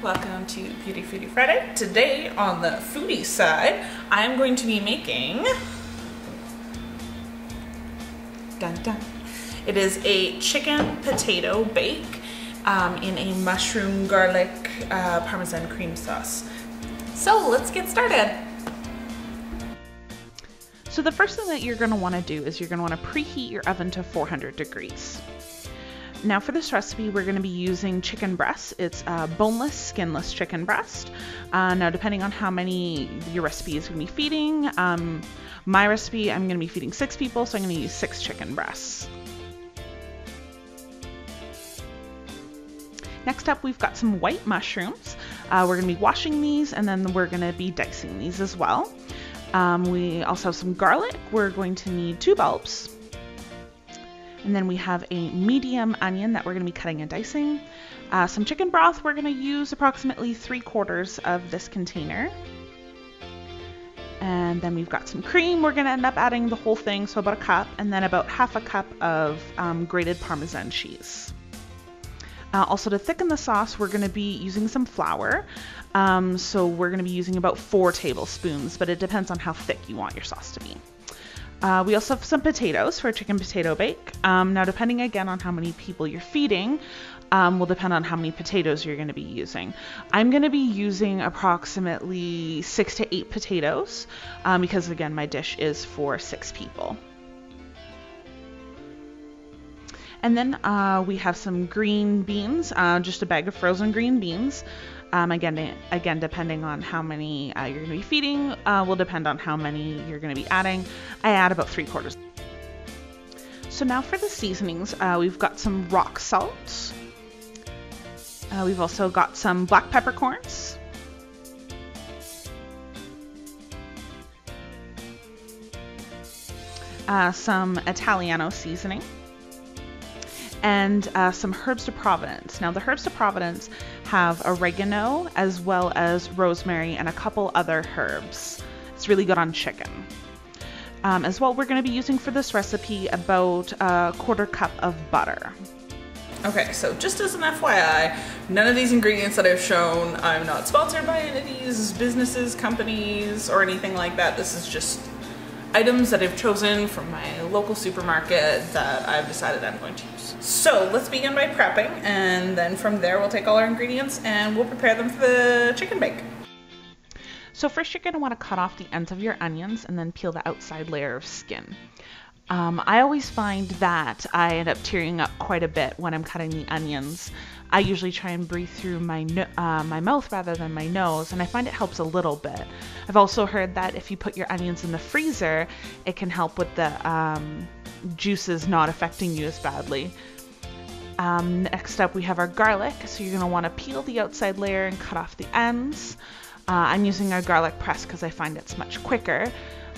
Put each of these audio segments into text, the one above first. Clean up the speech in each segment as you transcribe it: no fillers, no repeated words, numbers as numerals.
welcome to BeautyFoodie Friday. Today on the foodie side, I'm going to be making, dun dun, it is a chicken potato bake in a mushroom garlic Parmesan cream sauce. So let's get started. So the first thing that you're going to want to do is you're going to want to preheat your oven to 400 degrees. Now for this recipe, we're going to be using chicken breasts. It's boneless, skinless chicken breast. Now depending on how many your recipe is going to be feeding, my recipe, I'm going to be feeding 6 people, so I'm going to use 6 chicken breasts. Next up, we've got some white mushrooms. We're going to be washing these, and then we're going to be dicing these as well. We also have some garlic. We're going to need 2 bulbs. And then we have a medium onion that we're going to be cutting and dicing. Some chicken broth. We're going to use approximately 3/4 of this container. And then we've got some cream. We're going to end up adding the whole thing, so about a cup, and then about half a cup of grated Parmesan cheese. Also to thicken the sauce, we're going to be using some flour. So we're going to be using about 4 tablespoons, but it depends on how thick you want your sauce to be. We also have some potatoes for a chicken potato bake. Now depending again on how many people you're feeding, will depend on how many potatoes you're going to be using. I'm going to be using approximately 6 to 8 potatoes because again my dish is for 6 people. And then we have some green beans, just a bag of frozen green beans. Again, depending on how many you're going to be feeding, will depend on how many you're going to be adding. I add about 3/4. So now for the seasonings, we've got some rock salt. We've also got some black peppercorns. Some Italiano seasoning. And some herbs de Providence. Now the herbs de Providence have oregano as well as rosemary and a couple other herbs. It's really good on chicken. As well, we're going to be using for this recipe about a 1/4 cup of butter. Okay, so just as an FYI, none of these ingredients that I've shown, I'm not sponsored by any of these businesses, companies, or anything like that. This is just items that I've chosen from my local supermarket that I've decided I'm going to use. So let's begin by prepping, and then from there we'll take all our ingredients and we'll prepare them for the chicken bake. So first you're going to want to cut off the ends of your onions and then peel the outside layer of skin. I always find that I end up tearing up quite a bit when I'm cutting the onions. I usually try and breathe through my mouth rather than my nose, and I find it helps a little bit. I've also heard that if you put your onions in the freezer, it can help with the juices not affecting you as badly. Next up we have our garlic, so you're going to want to peel the outside layer and cut off the ends. I'm using our garlic press because I find it's much quicker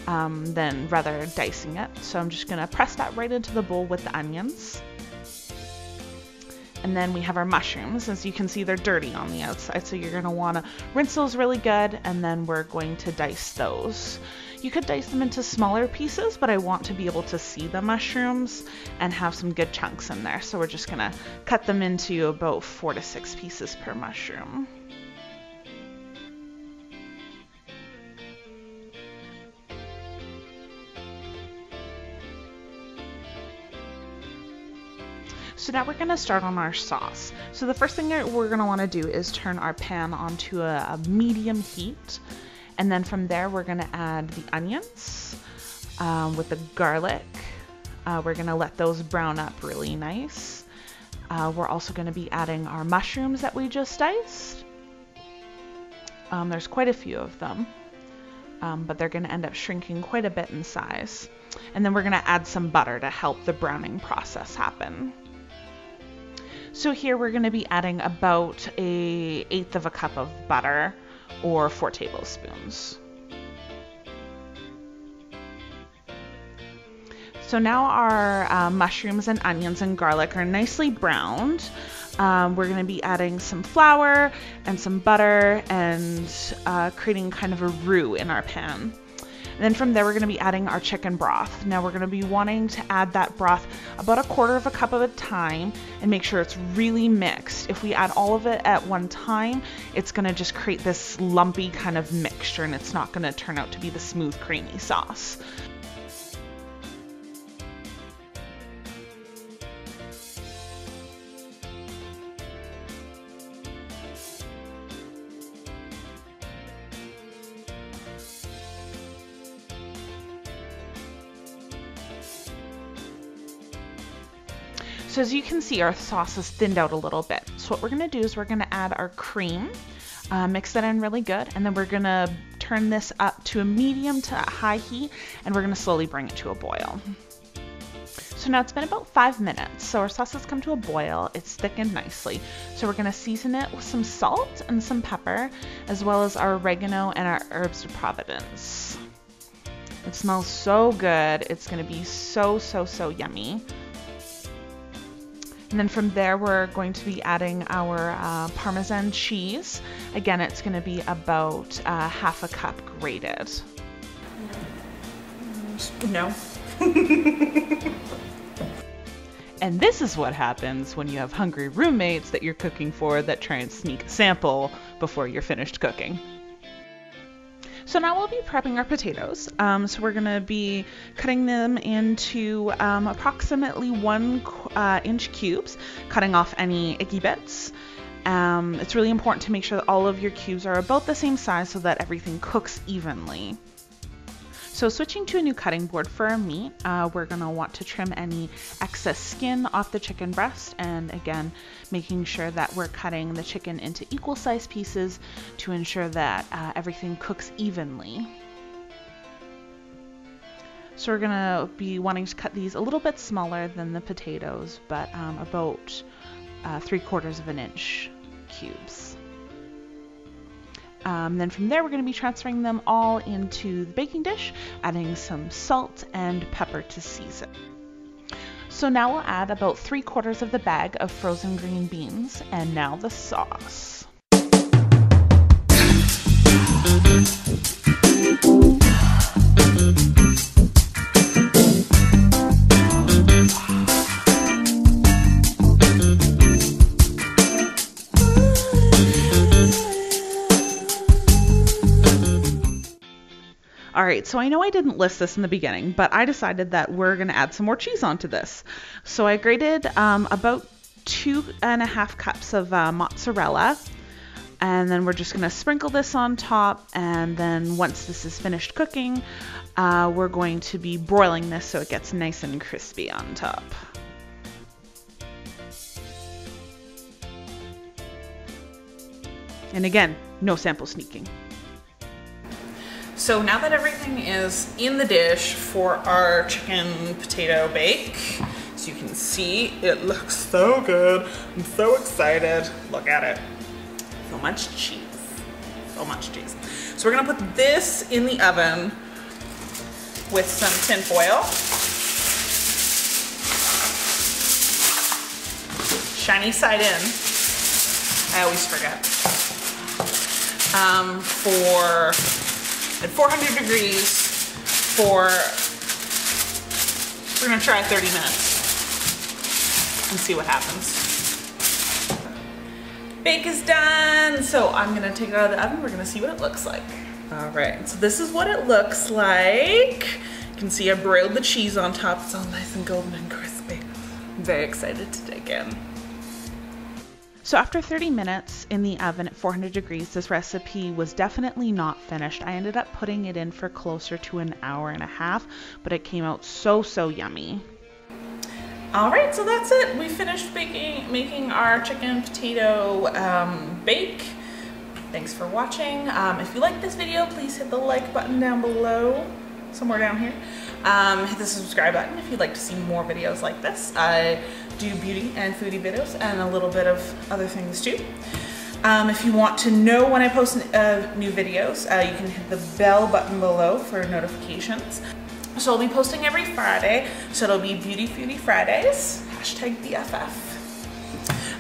than rather dicing it. So I'm just going to press that right into the bowl with the onions. And then we have our mushrooms. As you can see, they're dirty on the outside, so you're going to want to rinse those really good, and then we're going to dice those. You could dice them into smaller pieces, but I want to be able to see the mushrooms and have some good chunks in there, so we're just going to cut them into about 4 to 6 pieces per mushroom. So now we're going to start on our sauce. So the first thing that we're going to want to do is turn our pan onto a medium heat. And then from there we're going to add the onions with the garlic. We're going to let those brown up really nice. We're also going to be adding our mushrooms that we just diced. There's quite a few of them, but they're going to end up shrinking quite a bit in size. And then we're going to add some butter to help the browning process happen. So here we're going to be adding about 1/8 of a cup of butter, or 4 tablespoons. So now our mushrooms and onions and garlic are nicely browned. We're going to be adding some flour and some butter and creating kind of a roux in our pan. And then from there, we're gonna be adding our chicken broth. Now we're gonna be wanting to add that broth about 1/4 cup at a time and make sure it's really mixed. If we add all of it at one time, it's gonna just create this lumpy kind of mixture and it's not gonna turn out to be the smooth, creamy sauce. So as you can see, our sauce is thinned out a little bit. So what we're gonna do is we're gonna add our cream, mix that in really good, and then we're gonna turn this up to a medium to high heat, and we're gonna slowly bring it to a boil. So now it's been about 5 minutes. So our sauce has come to a boil, it's thickened nicely. So we're gonna season it with some salt and some pepper, as well as our oregano and our herbs of Providence. It smells so good. It's gonna be so, so, so yummy. And then from there, we're going to be adding our Parmesan cheese. Again, it's going to be about 1/2 cup grated. No. And this is what happens when you have hungry roommates that you're cooking for that try and sneak a sample before you're finished cooking. So now we'll be prepping our potatoes. So we're gonna be cutting them into approximately 1-inch cubes, cutting off any icky bits. It's really important to make sure that all of your cubes are about the same size so that everything cooks evenly. So switching to a new cutting board for our meat, we're gonna want to trim any excess skin off the chicken breast, and again, making sure that we're cutting the chicken into equal sized pieces to ensure that everything cooks evenly. So we're gonna be wanting to cut these a little bit smaller than the potatoes, but about 3/4 of an inch cubes. Then from there, we're going to be transferring them all into the baking dish, adding some salt and pepper to season. So now we'll add about 3/4 of the bag of frozen green beans, and now the sauce. All right, so I know I didn't list this in the beginning, but I decided that we're gonna add some more cheese onto this. So I grated about 2.5 cups of mozzarella, and then we're just gonna sprinkle this on top, and then once this is finished cooking, we're going to be broiling this so it gets nice and crispy on top. And again, no sample sneaking. So now that everything is in the dish for our chicken potato bake, as you can see, it looks so good. I'm so excited. Look at it. So much cheese. So much cheese. So we're gonna put this in the oven with some tin foil. Shiny side in. I always forget. At 400 degrees for, we're gonna try 30 minutes and see what happens. Bake is done, so I'm gonna take it out of the oven. We're gonna see what it looks like. All right, so this is what it looks like. You can see I broiled the cheese on top. It's all nice and golden and crispy. I'm very excited to dig in. So after 30 minutes in the oven at 400 degrees, this recipe was definitely not finished. I ended up putting it in for closer to 1.5 hours, but it came out so, so yummy. All right, so that's it. We finished making our chicken potato bake. Thanks for watching. If you like this video, please hit the like button down below, somewhere down here. Hit the subscribe button if you'd like to see more videos like this. I do beauty and foodie videos and a little bit of other things too. If you want to know when I post new videos, you can hit the bell button below for notifications. So I'll be posting every Friday, so it'll be BeautyFoodie Fridays, #BFF.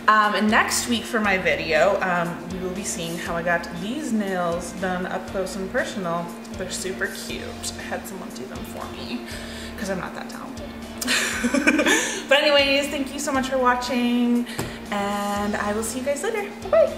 And next week for my video, we will be seeing how I got these nails done up close and personal. They're They're super cute. I had someone do them for me because I'm not that talented. But anyways, thank you so much for watching, and I will see you guys later. Bye-bye.